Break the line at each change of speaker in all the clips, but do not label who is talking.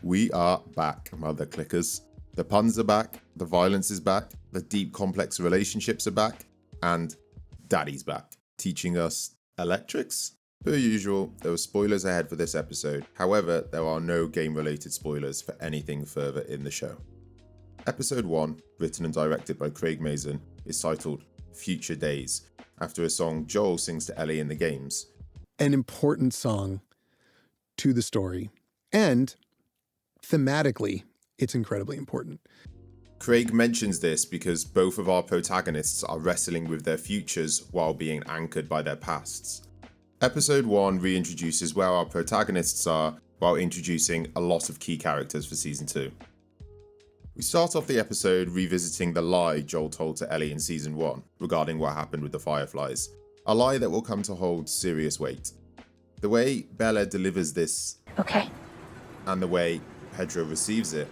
We are back, mother clickers. The puns are back, the violence is back, the deep complex relationships are back, and Daddy's back, teaching us electrics? Per usual, there were spoilers ahead for this episode. However, there are no game-related spoilers for anything further in the show. Episode 1, written and directed by Craig Mazin, is titled Future Days, after a song Joel sings to Ellie in the games.
An important song to the story, and thematically, it's incredibly important.
Craig mentions this because both of our protagonists are wrestling with their futures while being anchored by their pasts. Episode 1 reintroduces where our protagonists are while introducing a lot of key characters for Season 2. We start off the episode revisiting the lie Joel told to Ellie in Season 1 regarding what happened with the Fireflies, a lie that will come to hold serious weight. The way Bella delivers this,
okay,
and the way Pedro receives it,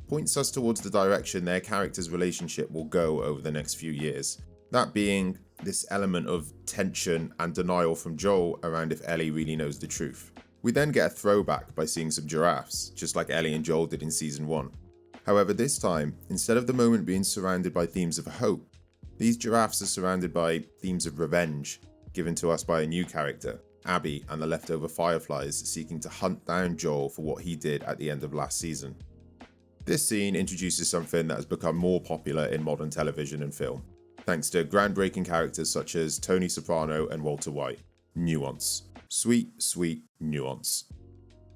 points us towards the direction their characters' relationship will go over the next few years. That being this element of tension and denial from Joel around if Ellie really knows the truth. We then get a throwback by seeing some giraffes, just like Ellie and Joel did in Season 1. However, this time, instead of the moment being surrounded by themes of hope, these giraffes are surrounded by themes of revenge, given to us by a new character, Abby and the leftover Fireflies seeking to hunt down Joel for what he did at the end of last season. This scene introduces something that has become more popular in modern television and film, thanks to groundbreaking characters such as Tony Soprano and Walter White. Nuance. Sweet, sweet nuance.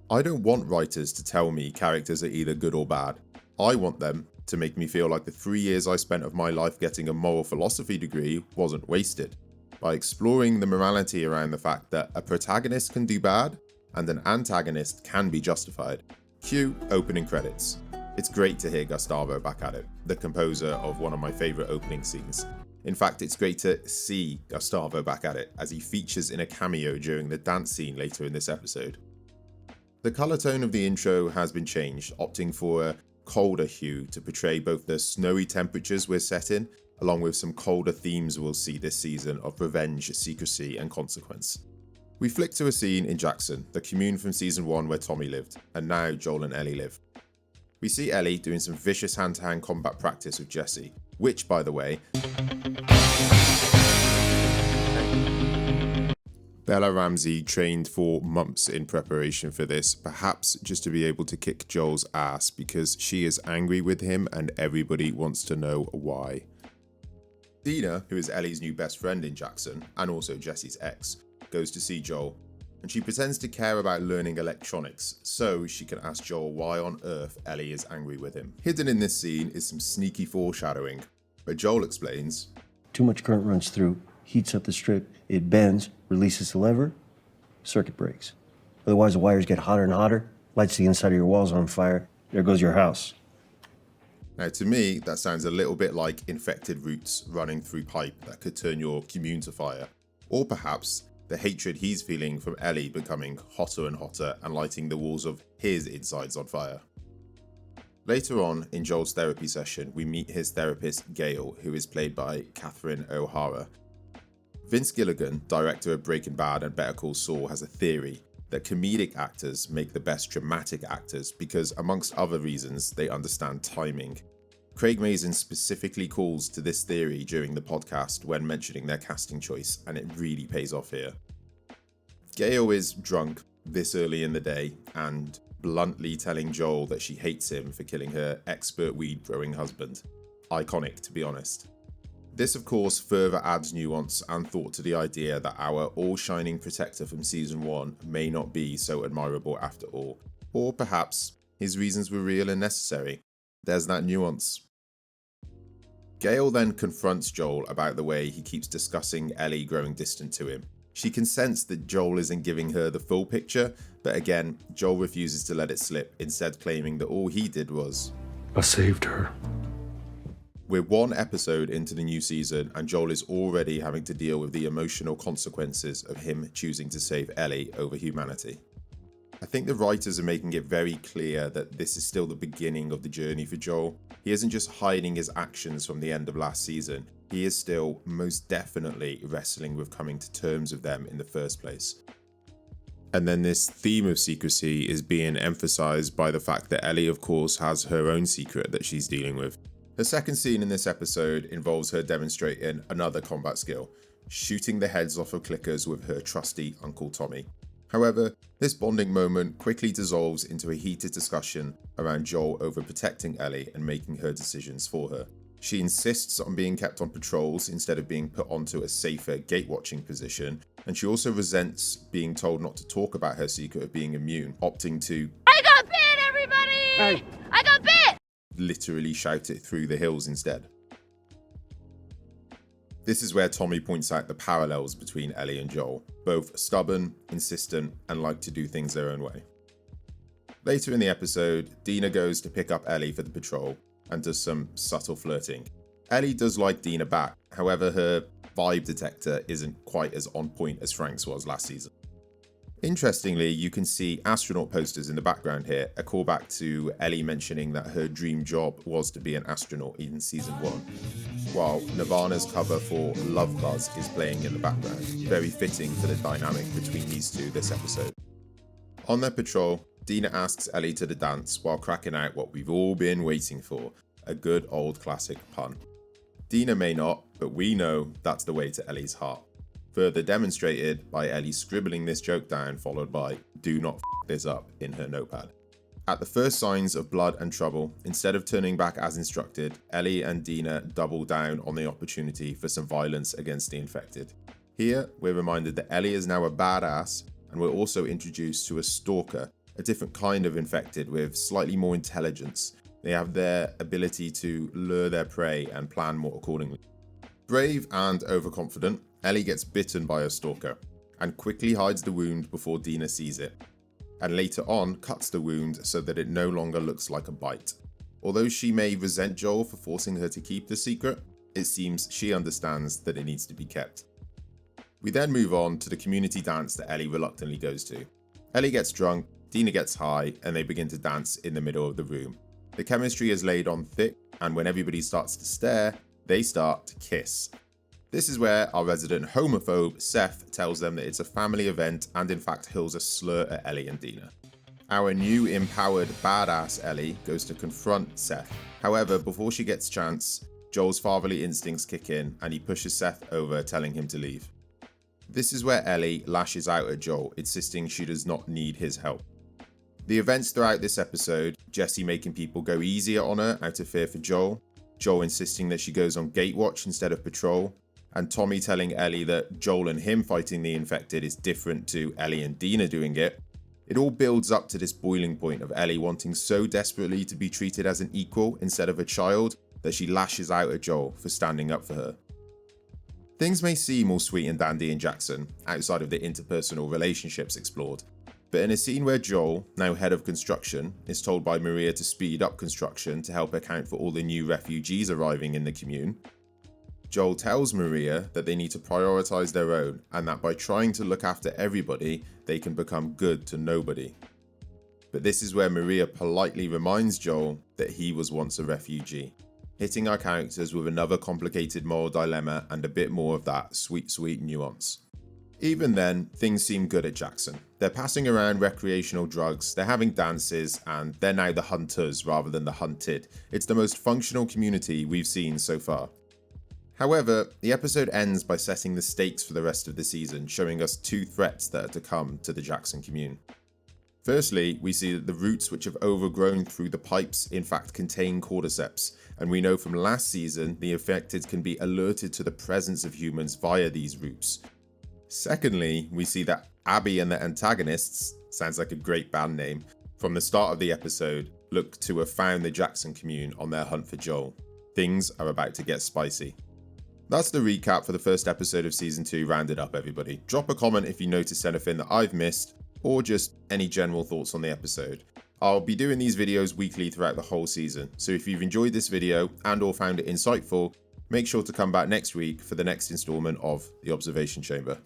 I don't want writers to tell me characters are either good or bad. I want them to make me feel like the 3 years I spent of my life getting a moral philosophy degree wasn't wasted, by exploring the morality around the fact that a protagonist can do bad and an antagonist can be justified. Cue opening credits. It's great to hear Gustavo back at it, the composer of one of my favourite opening scenes. In fact, it's great to see Gustavo back at it, as he features in a cameo during the dance scene later in this episode. The colour tone of the intro has been changed, opting for a colder hue to portray both the snowy temperatures we're set in, along with some colder themes we'll see this season of revenge, secrecy, and consequence. We flick to a scene in Jackson, the commune from Season 1 where Tommy lived, and now Joel and Ellie live. We see Ellie doing some vicious hand-to-hand combat practice with Jesse, which, by the way, Bella Ramsey trained for months in preparation for this, perhaps just to be able to kick Joel's ass because she is angry with him and everybody wants to know why. Dina, who is Ellie's new best friend in Jackson, and also Jesse's ex, goes to see Joel, and she pretends to care about learning electronics so she can ask Joel why on earth Ellie is angry with him. Hidden in this scene is some sneaky foreshadowing, where Joel explains,
too much current runs through, heats up the strip, it bends, releases the lever, circuit breaks. Otherwise the wires get hotter and hotter, lights the inside of your walls on fire, there goes your house.
Now to me, that sounds a little bit like infected roots running through pipe that could turn your commune to fire. Or perhaps the hatred he's feeling from Ellie becoming hotter and hotter and lighting the walls of his insides on fire. Later on, in Joel's therapy session, we meet his therapist Gail, who is played by Catherine O'Hara. Vince Gilligan, director of Breaking Bad and Better Call Saul, has a theory that comedic actors make the best dramatic actors because, amongst other reasons, they understand timing. Craig Mazin specifically calls to this theory during the podcast when mentioning their casting choice, and it really pays off here. Gail is drunk this early in the day and bluntly telling Joel that she hates him for killing her expert weed-growing husband. Iconic, to be honest. This, of course, further adds nuance and thought to the idea that our all-shining protector from Season 1 may not be so admirable after all. Or perhaps his reasons were real and necessary. There's that nuance. Gail then confronts Joel about the way he keeps discussing Ellie growing distant to him. She can sense that Joel isn't giving her the full picture, but again, Joel refuses to let it slip, instead claiming that all he did was,
I saved her.
We're one episode into the new season and Joel is already having to deal with the emotional consequences of him choosing to save Ellie over humanity. I think the writers are making it very clear that this is still the beginning of the journey for Joel. He isn't just hiding his actions from the end of last season, he is still most definitely wrestling with coming to terms with them in the first place. And then this theme of secrecy is being emphasized by the fact that Ellie, of course, has her own secret that she's dealing with. The second scene in this episode involves her demonstrating another combat skill, shooting the heads off of clickers with her trusty Uncle Tommy. However, this bonding moment quickly dissolves into a heated discussion around Joel over protecting Ellie and making her decisions for her. She insists on being kept on patrols instead of being put onto a safer gate-watching position, and she also resents being told not to talk about her secret of being immune, opting to
I got bit, everybody! I got bit!
Literally shout it through the hills instead. This is where Tommy points out the parallels between Ellie and Joel, both stubborn, insistent, and like to do things their own way. Later in the episode, Dina goes to pick up Ellie for the patrol and does some subtle flirting. Ellie does like Dina back, however her vibe detector isn't quite as on point as Frank's was last season. Interestingly, you can see astronaut posters in the background here, a callback to Ellie mentioning that her dream job was to be an astronaut in season 1, while Nirvana's cover for Love Buzz is playing in the background, very fitting for the dynamic between these two this episode. On their patrol, Dina asks Ellie to the dance while cracking out what we've all been waiting for, a good old classic pun. Dina may not, but we know that's the way to Ellie's heart. Further demonstrated by Ellie scribbling this joke down, followed by "do not f this up" in her notepad. At the first signs of blood and trouble, instead of turning back as instructed, Ellie and Dina double down on the opportunity for some violence against the infected. Here, we're reminded that Ellie is now a badass, and we're also introduced to a stalker, a different kind of infected with slightly more intelligence. They have their ability to lure their prey and plan more accordingly. Brave and overconfident, Ellie gets bitten by a stalker and quickly hides the wound before Dina sees it, and later on cuts the wound so that it no longer looks like a bite. Although she may resent Joel for forcing her to keep the secret, it seems she understands that it needs to be kept. We then move on to the community dance that Ellie reluctantly goes to. Ellie gets drunk, Dina gets high, and they begin to dance in the middle of the room. The chemistry is laid on thick, and when everybody starts to stare, they start to kiss. This is where our resident homophobe, Seth, tells them that it's a family event and in fact hurls a slur at Ellie and Dina. Our new empowered badass Ellie goes to confront Seth. However, before she gets a chance, Joel's fatherly instincts kick in and he pushes Seth over, telling him to leave. This is where Ellie lashes out at Joel, insisting she does not need his help. The events throughout this episode, Jesse making people go easier on her out of fear for Joel, Joel insisting that she goes on gate watch instead of patrol, and Tommy telling Ellie that Joel and him fighting the infected is different to Ellie and Dina doing it. It all builds up to this boiling point of Ellie wanting so desperately to be treated as an equal instead of a child that she lashes out at Joel for standing up for her. Things may seem all sweet and dandy in Jackson, outside of the interpersonal relationships explored, but in a scene where Joel, now head of construction, is told by Maria to speed up construction to help account for all the new refugees arriving in the commune, Joel tells Maria that they need to prioritize their own and that by trying to look after everybody, they can become good to nobody. But this is where Maria politely reminds Joel that he was once a refugee, hitting our characters with another complicated moral dilemma and a bit more of that sweet nuance. Even then, things seem good at Jackson. They're passing around recreational drugs, they're having dances, and they're now the hunters rather than the hunted. It's the most functional community we've seen so far. However, the episode ends by setting the stakes for the rest of the season, showing us two threats that are to come to the Jackson commune. Firstly, we see that the roots which have overgrown through the pipes in fact contain cordyceps, and we know from last season the infected can be alerted to the presence of humans via these roots. Secondly, we see that Abby and the antagonists, sounds like a great band name, from the start of the episode look to have found the Jackson commune on their hunt for Joel. Things are about to get spicy. That's the recap for the first episode of Season 2 rounded up, everybody. Drop a comment if you noticed anything that I've missed, or just any general thoughts on the episode. I'll be doing these videos weekly throughout the whole season, so if you've enjoyed this video and or found it insightful, make sure to come back next week for the next installment of The Observation Chamber.